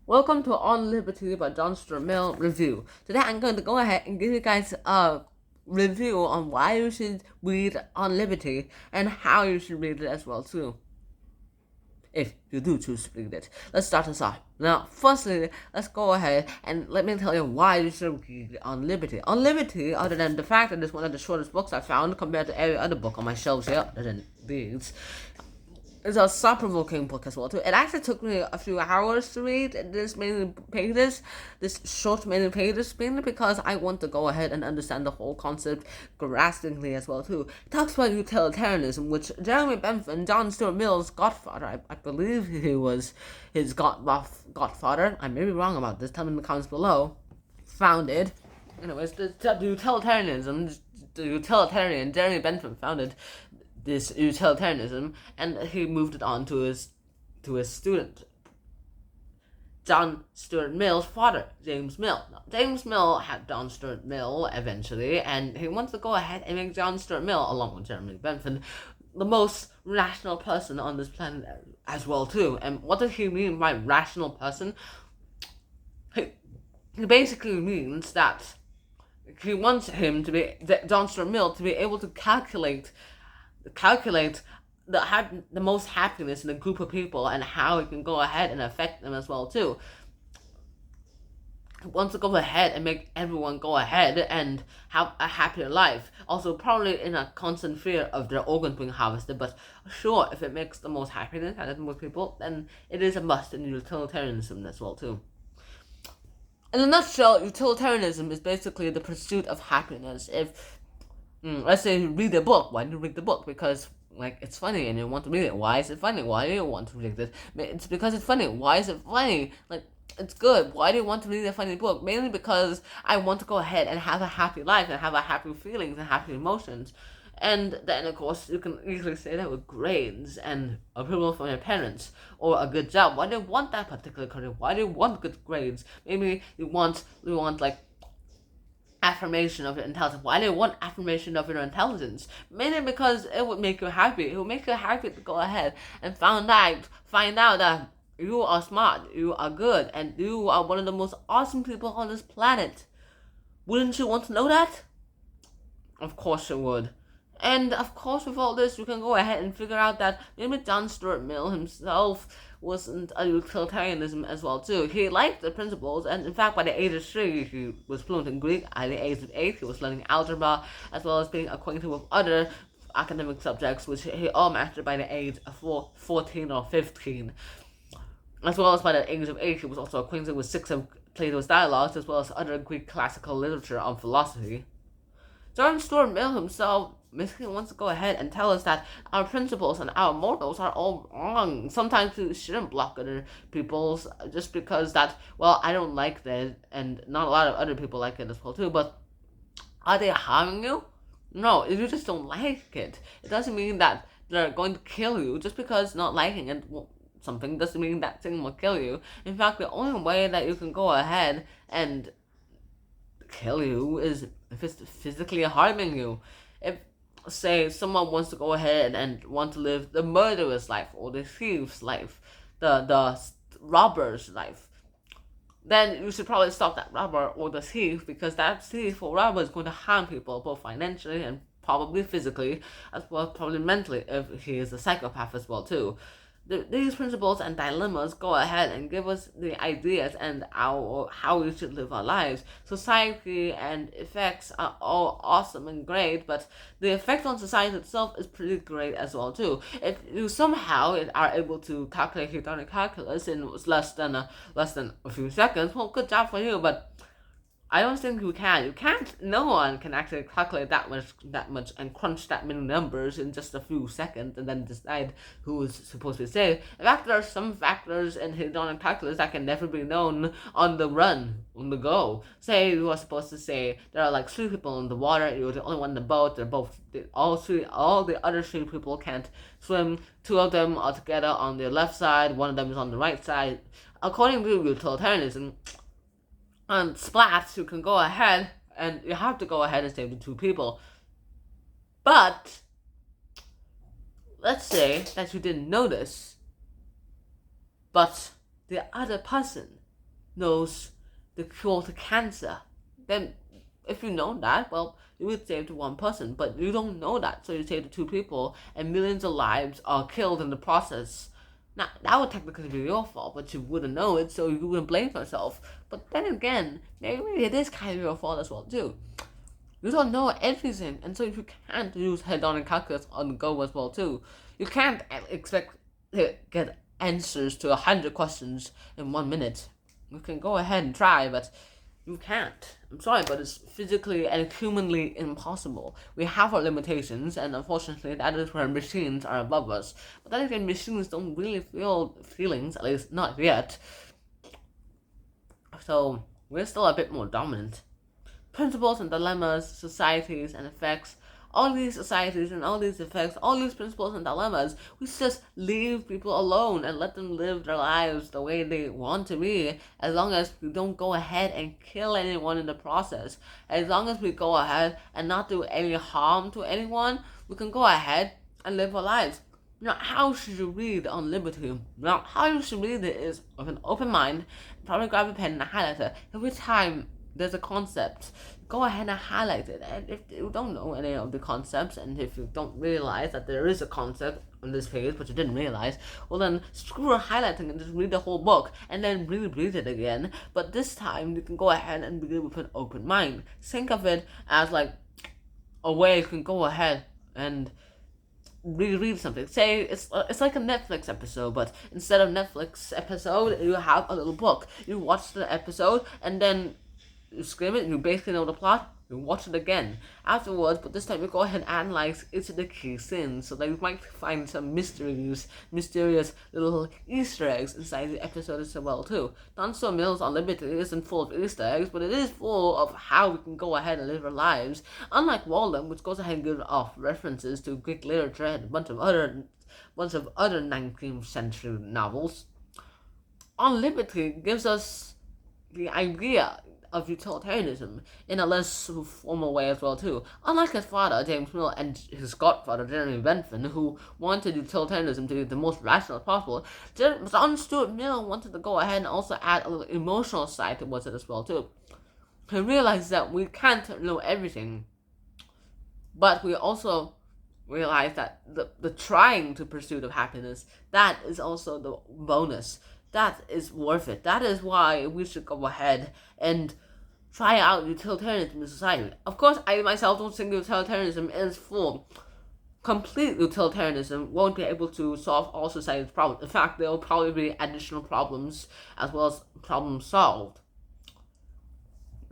Welcome to On Liberty by John Stuart Mill review. Today I'm going to go ahead and give you guys a review on why you should read On Liberty and how you should read it as well too, if you do choose to read it. Let's start this off. Now, firstly, let's go ahead and let me tell you why you should read On Liberty. On Liberty, other than the fact that it's one of the shortest books I found compared to every other book on my shelves here, other than these, it's a thought-provoking book as well too. It actually took me a few hours to read this short many pages, mainly because I want to go ahead and understand the whole concept graspingly as well too. It talks about utilitarianism, which Jeremy Bentham, John Stuart Mill's godfather, I believe he was his godfather. I may be wrong about this. Tell me in the comments below. Founded. Anyways, the utilitarian Jeremy Bentham founded this utilitarianism, and he moved it on to his student, John Stuart Mill's father, James Mill. Now, James Mill had John Stuart Mill eventually, and he wants to go ahead and make John Stuart Mill, along with Jeremy Bentham, the most rational person on this planet as well too. And what does he mean by rational person? He basically means that he wants him to be John Stuart Mill to be able to calculate the most happiness in a group of people and how it can go ahead and affect them as well too. He wants to go ahead and make everyone go ahead and have a happier life. Also, probably in a constant fear of their organs being harvested, but sure, if it makes the most happiness out of most people, then it is a must in utilitarianism as well too. In a nutshell, utilitarianism is basically the pursuit of happiness. If let's say you read a book, why do you read the book? Because it's funny and you want to read it. Why is it funny? Why do you want to read it? It's because it's funny. Why is it funny? It's good. Why do you want to read a funny book? Mainly because I want to go ahead and have a happy life and have a happy feelings and happy emotions. And then, of course, you can easily say that with grades and approval from your parents or a good job. Why do you want that particular career? Why do you want good grades? Maybe you want affirmation of your intelligence. Why do you want affirmation of your intelligence? Mainly because it would make you happy. It would make you happy to go ahead and find out that you are smart, you are good, and you are one of the most awesome people on this planet. Wouldn't you want to know that? Of course you would. And of course, with all this, you can go ahead and figure out that maybe John Stuart Mill himself wasn't a utilitarianism as well too. He liked the principles, and in fact, by the age of 3, he was fluent in Greek. At the age of 8, he was learning algebra, as well as being acquainted with other academic subjects, which he all mastered by the age of 14 or 15. As well as by the age of 8, he was also acquainted with 6 of Plato's dialogues, as well as other Greek classical literature on philosophy. John Stuart Mill himself basically wants to go ahead and tell us that our principles and our morals are all wrong. Sometimes we shouldn't block other people's just because I don't like that, and not a lot of other people like it as well too, but are they harming you? No, if you just don't like it, it doesn't mean that they're going to kill you. Just because not liking it something doesn't mean that thing will kill you. In fact, the only way that you can go ahead and kill you is if it's physically harming you. If, say, someone wants to go ahead and want to live the murderer's life or the thief's life, the robber's life, then you should probably stop that robber or the thief, because that thief or robber is going to harm people both financially and probably physically, as well as probably mentally if he is a psychopath as well too. These principles and dilemmas go ahead and give us the ideas and how we should live our lives. Society and effects are all awesome and great, but the effect on society itself is pretty great as well too. If you somehow are able to calculate hedonic calculus in less than a few seconds, well, good job for you. But I don't think you can. You can't. No one can actually calculate that much, and crunch that many numbers in just a few seconds, and then decide who is supposed to be saved. In fact, there are some factors in hedonic calculus that can never be known on the run, on the go. Say you are supposed to say there are 3 people in the water. You're the only one in the boat. All the other 3 people can't swim. 2 of them are together on the left side. 1 of them is on the right side. According to utilitarianism, on splats, you can go ahead and you have to go ahead and save the 2 people. But let's say that you didn't notice, but the other person knows the cure to cancer. Then if you know that, well, you would save to one person, but you don't know that, so you save to two people, and millions of lives are killed in the process. Now, that would technically be your fault, but you wouldn't know it, so you wouldn't blame yourself. But then again, maybe it is kind of your fault as well, too. You don't know everything, and so you can't use head-on and calculus on the go as well, too. You can't expect to get answers to 100 questions in 1 minute. You can go ahead and try, but you can't. I'm sorry, but it's physically and humanly impossible. We have our limitations, and unfortunately, that is where machines are above us. But then again, machines don't really feel feelings, at least not yet. So, we're still a bit more dominant. Principles and dilemmas, societies and effects, all these societies and all these effects, all these principles and dilemmas, we just leave people alone and let them live their lives the way they want to be, as long as we don't go ahead and kill anyone in the process. As long as we go ahead and not do any harm to anyone, we can go ahead and live our lives. Now, how should you read on liberty? Now, how you should read it is with an open mind, probably grab a pen and a highlighter. Every time there's a concept, go ahead and highlight it. And if you don't know any of the concepts, and if you don't realize that there is a concept on this page, but you didn't realize, well then screw highlighting and just read the whole book, and then read it again. But this time, you can go ahead and read it with an open mind. Think of it as like a way you can go ahead and reread something. Say it's like a Netflix episode, but instead of Netflix episode, you have a little book. You watch the episode, and then you skim it, you basically know the plot, you watch it again afterwards, but this time you go ahead and analyze each of the key scenes, so that you might find some mysterious little Easter eggs inside the episode as well too. Dunso Mills Unlimited isn't full of Easter eggs, but it is full of how we can go ahead and live our lives. Unlike Walden, which goes ahead and gives off references to Greek literature and a bunch of other 19th century novels, On Liberty gives us the idea of utilitarianism in a less formal way as well too. Unlike his father, James Mill, and his godfather, Jeremy Bentham, who wanted utilitarianism to be the most rational as possible, John Stuart Mill wanted to go ahead and also add a little emotional side towards it as well too. He realized that we can't know everything, but we also realize that the trying to pursuit of happiness, that is also the bonus. That is worth it. That is why we should go ahead and try out utilitarianism in society. Of course, I myself don't think utilitarianism is full. Complete utilitarianism won't be able to solve all society's problems. In fact, there will probably be additional problems as well as problems solved.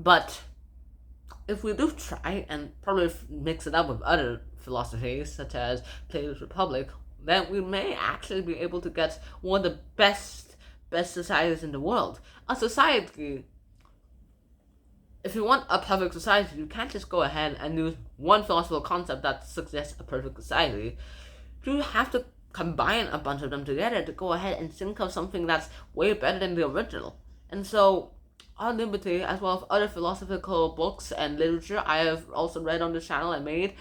But if we do try and probably mix it up with other philosophies, such as Plato's Republic, then we may actually be able to get one of the best societies in the world. A society, if you want a perfect society, you can't just go ahead and use one philosophical concept that suggests a perfect society. You have to combine a bunch of them together to go ahead and think of something that's way better than the original. And so, On Liberty, as well as other philosophical books and literature I have also read on this channel and made,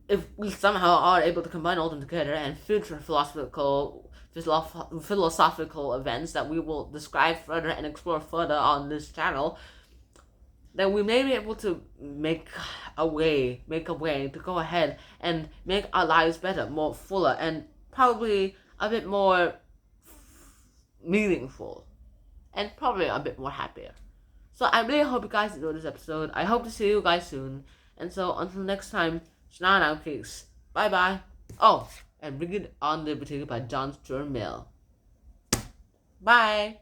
if we somehow are able to combine all of them together, and future philosophical events that we will describe further and explore further on this channel, then we may be able to make a way to go ahead and make our lives better, more fuller, and probably a bit more meaningful, and probably a bit more happier. So I really hope you guys enjoyed this episode. I hope to see you guys soon. And so until next time, Snan out, peace. Bye bye. Oh, and Read On Liberty by John Stuart Mill. Bye.